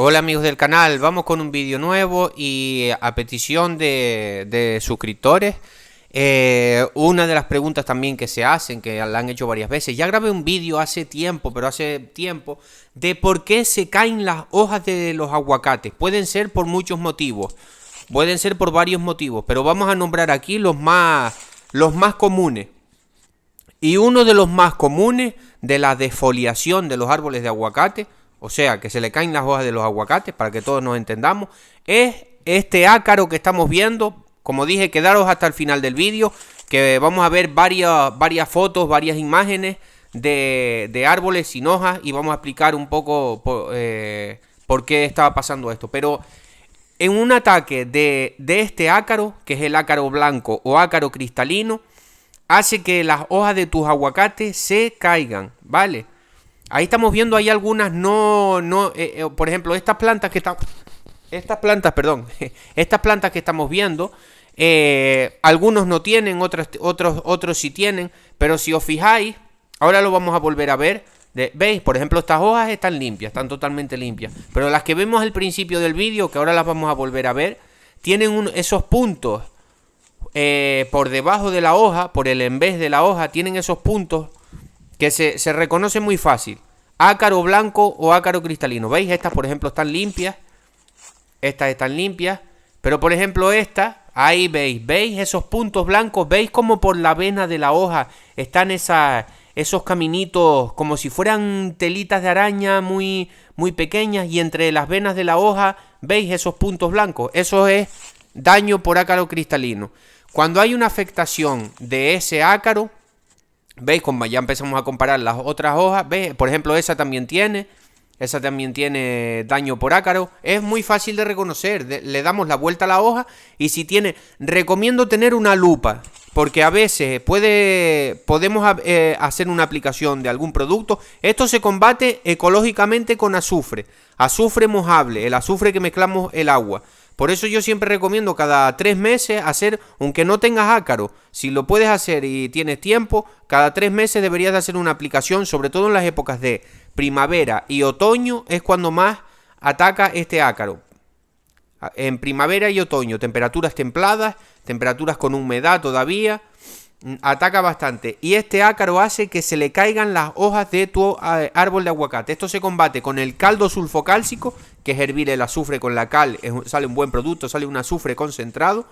Hola amigos del canal, vamos con un vídeo nuevo y a petición de suscriptores, una de las preguntas también que se hacen, que la han hecho varias veces, ya grabé un vídeo hace tiempo, de por qué se caen las hojas de los aguacates. Pueden ser por muchos motivos, pueden ser por varios motivos, pero vamos a nombrar aquí los más comunes. Y uno de los más comunes de la defoliación de los árboles de aguacate, o sea, que se le caen las hojas de los aguacates, para que todos nos entendamos, es este ácaro que estamos viendo. Como dije, quedaros hasta el final del vídeo, que vamos a ver varias fotos, varias imágenes de árboles sin hojas, y vamos a explicar un poco por qué estaba pasando esto. Pero en un ataque de este ácaro, que es el ácaro blanco o ácaro cristalino, hace que las hojas de tus aguacates se caigan, ¿vale? Ahí estamos viendo, hay algunas por ejemplo, estas plantas que estamos viendo, algunos no tienen, otros sí tienen, pero si os fijáis, ahora lo vamos a volver a ver. ¿Veis? Por ejemplo, estas hojas están limpias, están totalmente limpias, pero las que vemos al principio del vídeo, que ahora las vamos a volver a ver, tienen esos puntos por debajo de la hoja, por el envés de la hoja, tienen esos puntos que se reconoce muy fácil. Ácaro blanco o ácaro cristalino. ¿Veis? Estas, por ejemplo, están limpias. Estas están limpias. Pero, por ejemplo, esta, ahí veis esos puntos blancos. ¿Veis como por la vena de la hoja están esos caminitos como si fueran telitas de araña muy, muy pequeñas? Y entre las venas de la hoja, ¿veis esos puntos blancos? Eso es daño por ácaro cristalino. Cuando hay una afectación de ese ácaro, ¿veis? Como ya empezamos a comparar las otras hojas, ¿veis? Por ejemplo, esa también tiene daño por ácaro. Es muy fácil de reconocer. Le damos la vuelta a la hoja y si tiene... Recomiendo tener una lupa, porque a veces podemos hacer una aplicación de algún producto. Esto se combate ecológicamente con azufre. Azufre mojable, el azufre que mezclamos el agua. Por eso yo siempre recomiendo cada 3 meses hacer, aunque no tengas ácaro, si lo puedes hacer y tienes tiempo, cada 3 meses deberías de hacer una aplicación, sobre todo en las épocas de primavera y otoño, es cuando más ataca este ácaro. En primavera y otoño, temperaturas templadas, temperaturas con humedad todavía, ataca bastante. Y este ácaro hace que se le caigan las hojas de tu árbol de aguacate. Esto se combate con el caldo sulfocálcico, que es hervir el azufre con la cal. Sale un buen producto, sale un azufre concentrado.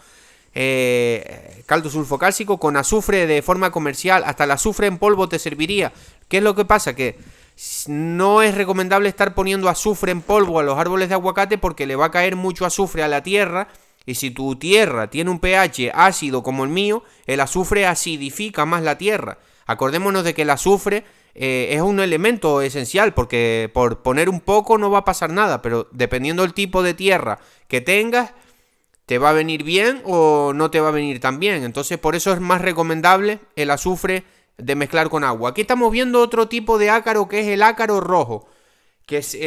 Caldo sulfocálcico con azufre de forma comercial. Hasta el azufre en polvo te serviría. ¿Qué es lo que pasa? Que no es recomendable estar poniendo azufre en polvo a los árboles de aguacate, porque le va a caer mucho azufre a la tierra. Y si tu tierra tiene un pH ácido como el mío, el azufre acidifica más la tierra. Acordémonos de que el azufre es un elemento esencial, porque por poner un poco no va a pasar nada, pero dependiendo del tipo de tierra que tengas, te va a venir bien o no te va a venir tan bien. Entonces, por eso es más recomendable el azufre de mezclar con agua. Aquí estamos viendo otro tipo de ácaro, que es el ácaro rojo, que es...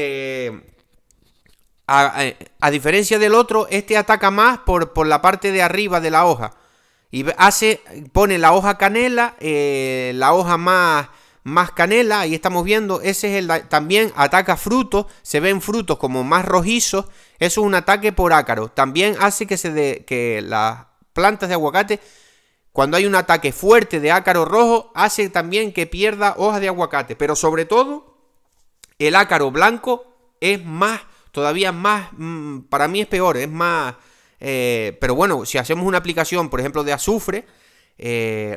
A diferencia del otro, este ataca más por la parte de arriba de la hoja. Y pone la hoja canela, la hoja más canela, ahí estamos viendo. Ese es también ataca frutos, se ven frutos como más rojizos. Eso es un ataque por ácaro. También hace que las plantas de aguacate, cuando hay un ataque fuerte de ácaro rojo, hace también que pierda hojas de aguacate. Pero sobre todo, el ácaro blanco es todavía más, para mí es peor, es más, pero bueno, si hacemos una aplicación, por ejemplo, de azufre,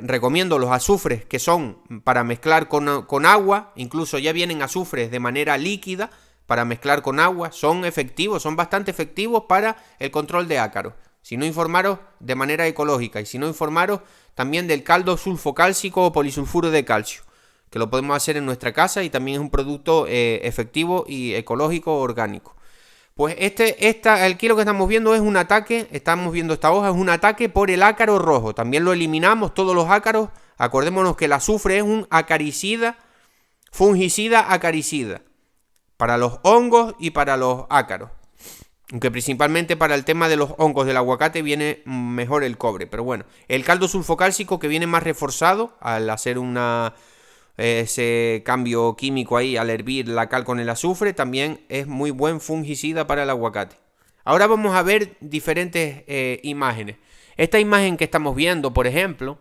recomiendo los azufres que son para mezclar con agua. Incluso ya vienen azufres de manera líquida para mezclar con agua, son efectivos, son bastante efectivos para el control de ácaros. Si no, informaros de manera ecológica, y si no, informaros también del caldo sulfocálcico o polisulfuro de calcio, que lo podemos hacer en nuestra casa y también es un producto efectivo y ecológico orgánico. Pues aquí lo que estamos viendo es un ataque, estamos viendo esta hoja, es un ataque por el ácaro rojo. También lo eliminamos, todos los ácaros. Acordémonos que el azufre es un acaricida, fungicida acaricida, para los hongos y para los ácaros. Aunque principalmente para el tema de los hongos del aguacate viene mejor el cobre. Pero bueno, el caldo sulfocálcico, que viene más reforzado al hacer una ese cambio químico ahí al hervir la cal con el azufre, también es muy buen fungicida para el aguacate. Ahora vamos a ver diferentes imágenes. Esta imagen que estamos viendo, por ejemplo,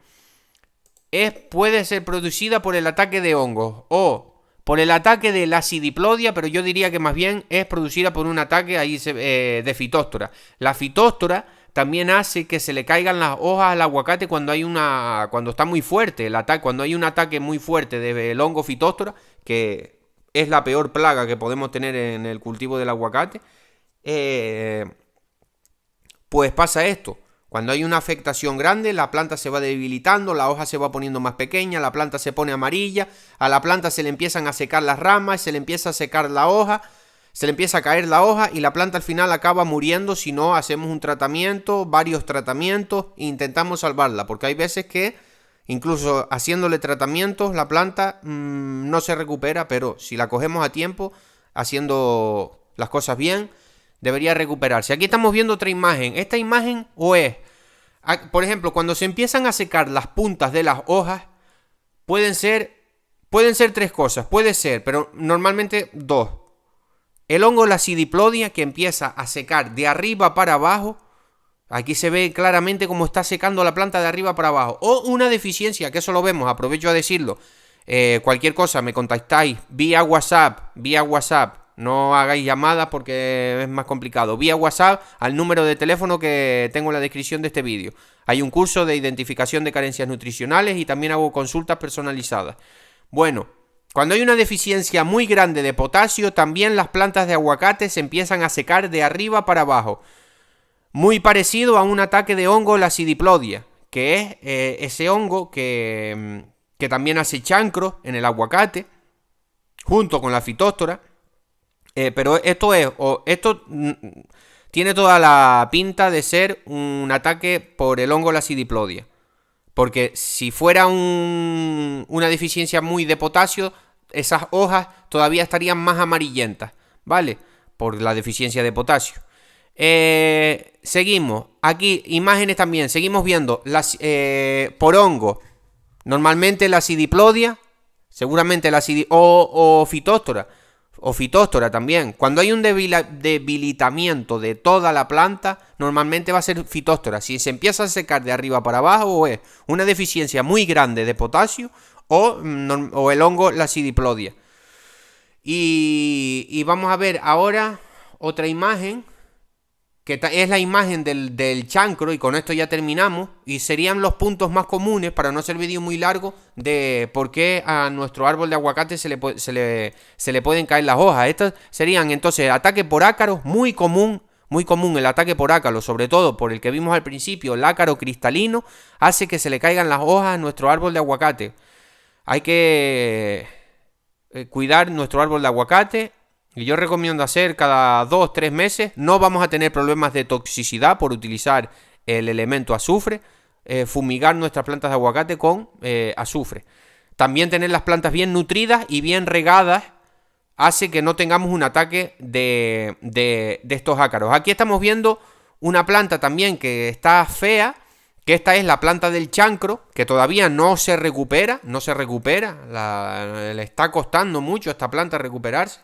puede ser producida por el ataque de hongos o por el ataque de la acidiplodia, pero yo diría que más bien es producida por un ataque ahí de fitóstora. La fitóstora también hace que se le caigan las hojas al aguacate cuando está muy fuerte el ataque, cuando hay un ataque muy fuerte del hongo fitóstora, que es la peor plaga que podemos tener en el cultivo del aguacate. Pues pasa esto. Cuando hay una afectación grande, la planta se va debilitando, la hoja se va poniendo más pequeña, la planta se pone amarilla, a la planta se le empiezan a secar las ramas, se le empieza a secar la hoja, se le empieza a caer la hoja y la planta al final acaba muriendo si no hacemos un tratamiento, varios tratamientos e intentamos salvarla, porque hay veces que incluso haciéndole tratamientos la planta no se recupera, pero si la cogemos a tiempo, haciendo las cosas bien, debería recuperarse. Aquí estamos viendo otra imagen. Esta imagen por ejemplo, cuando se empiezan a secar las puntas de las hojas, pueden ser tres cosas. Puede ser, pero normalmente dos. El hongo, la acidiplodia, que empieza a secar de arriba para abajo. Aquí se ve claramente cómo está secando la planta de arriba para abajo. O una deficiencia, que eso lo vemos, aprovecho a decirlo. Cualquier cosa, me contactáis vía WhatsApp. No hagáis llamadas porque es más complicado. Vía WhatsApp al número de teléfono que tengo en la descripción de este vídeo. Hay un curso de identificación de carencias nutricionales y también hago consultas personalizadas. Bueno, cuando hay una deficiencia muy grande de potasio, también las plantas de aguacate se empiezan a secar de arriba para abajo. Muy parecido a un ataque de hongo, la acidiplodia, que es ese hongo que también hace chancro en el aguacate, junto con la fitóstora. Pero esto tiene toda la pinta de ser un ataque por el hongo, la acidiplodia. Porque si fuera una deficiencia muy de potasio, esas hojas todavía estarían más amarillentas, ¿vale? Por la deficiencia de potasio. Seguimos. Aquí imágenes también. Seguimos viendo por hongo. Normalmente la acidiplodia, seguramente o fitóstora. O fitóstora también. Cuando hay un debilitamiento de toda la planta, normalmente va a ser fitóstora. Si se empieza a secar de arriba para abajo, o es una deficiencia muy grande de potasio, o el hongo, la acidiplodia. Y vamos a ver ahora otra imagen, que es la imagen del chancro, y con esto ya terminamos, y serían los puntos más comunes, para no hacer vídeo muy largo, de por qué a nuestro árbol de aguacate se le pueden caer las hojas. Estas serían entonces ataque por ácaros, muy común el ataque por ácaro, sobre todo por el que vimos al principio, el ácaro cristalino, hace que se le caigan las hojas a nuestro árbol de aguacate. Hay que cuidar nuestro árbol de aguacate. Y yo recomiendo hacer cada 2-3 meses. No vamos a tener problemas de toxicidad por utilizar el elemento azufre. Fumigar nuestras plantas de aguacate con azufre. También tener las plantas bien nutridas y bien regadas hace que no tengamos un ataque de estos ácaros. Aquí estamos viendo una planta también que está fea, que esta es la planta del chancro, que todavía no se recupera. Le está costando mucho a esta planta recuperarse.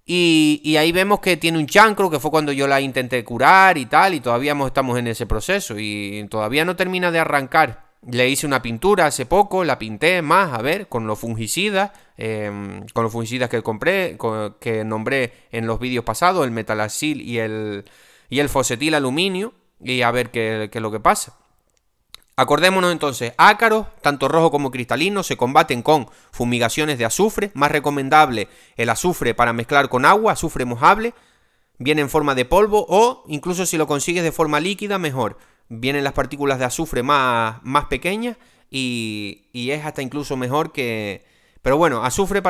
Y ahí vemos que tiene un chancro, que fue cuando yo la intenté curar y tal, y todavía estamos en ese proceso y todavía no termina de arrancar. Le hice una pintura hace poco, la pinté más, a ver, con los fungicidas que compré, que nombré en los vídeos pasados, el metalacil y el fosetil aluminio, y a ver qué es lo que pasa. Acordémonos entonces, ácaros, tanto rojo como cristalino, se combaten con fumigaciones de azufre. Más recomendable el azufre para mezclar con agua, azufre mojable. Viene en forma de polvo o incluso si lo consigues de forma líquida, mejor. Vienen las partículas de azufre más pequeñas y es hasta incluso mejor que... Pero bueno, azufre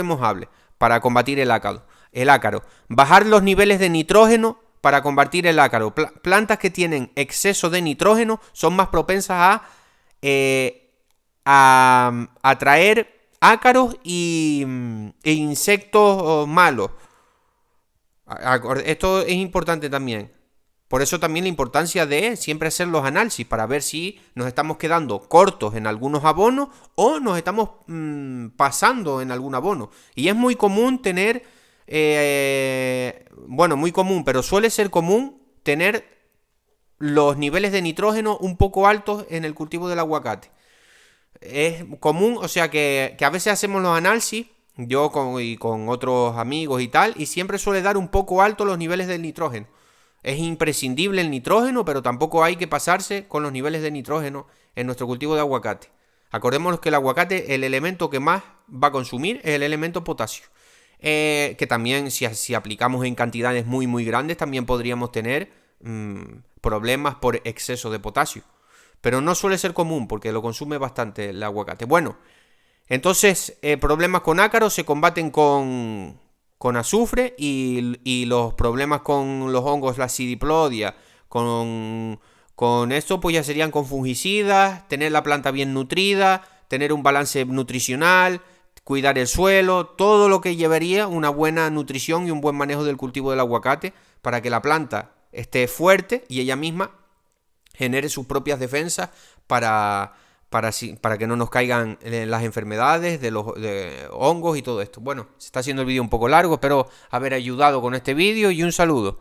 mojable para combatir el ácaro. Bajar los niveles de nitrógeno para combatir el ácaro. Plantas que tienen exceso de nitrógeno son más propensas a atraer ácaros e insectos malos. Esto es importante también. Por eso también la importancia de siempre hacer los análisis para ver si nos estamos quedando cortos en algunos abonos o nos estamos pasando en algún abono. Y es muy común tener, bueno, muy común, pero suele ser común tener los niveles de nitrógeno un poco altos en el cultivo del aguacate. Es común, o sea que a veces hacemos los análisis, yo con otros amigos y tal, y siempre suele dar un poco alto los niveles del nitrógeno. Es imprescindible el nitrógeno, pero tampoco hay que pasarse con los niveles de nitrógeno en nuestro cultivo de aguacate. Acordémonos que el aguacate, el elemento que más va a consumir es el elemento potasio. Que también si aplicamos en cantidades muy grandes también podríamos tener problemas por exceso de potasio. Pero no suele ser común porque lo consume bastante el aguacate. Bueno, entonces problemas con ácaros se combaten con azufre y los problemas con los hongos, la sidiplodia, con esto pues ya serían con fungicidas, tener la planta bien nutrida, tener un balance nutricional, cuidar el suelo, todo lo que llevaría una buena nutrición y un buen manejo del cultivo del aguacate para que la planta esté fuerte y ella misma genere sus propias defensas para que no nos caigan las enfermedades de hongos y todo esto. Bueno, se está haciendo el vídeo un poco largo, espero haber ayudado con este vídeo y un saludo.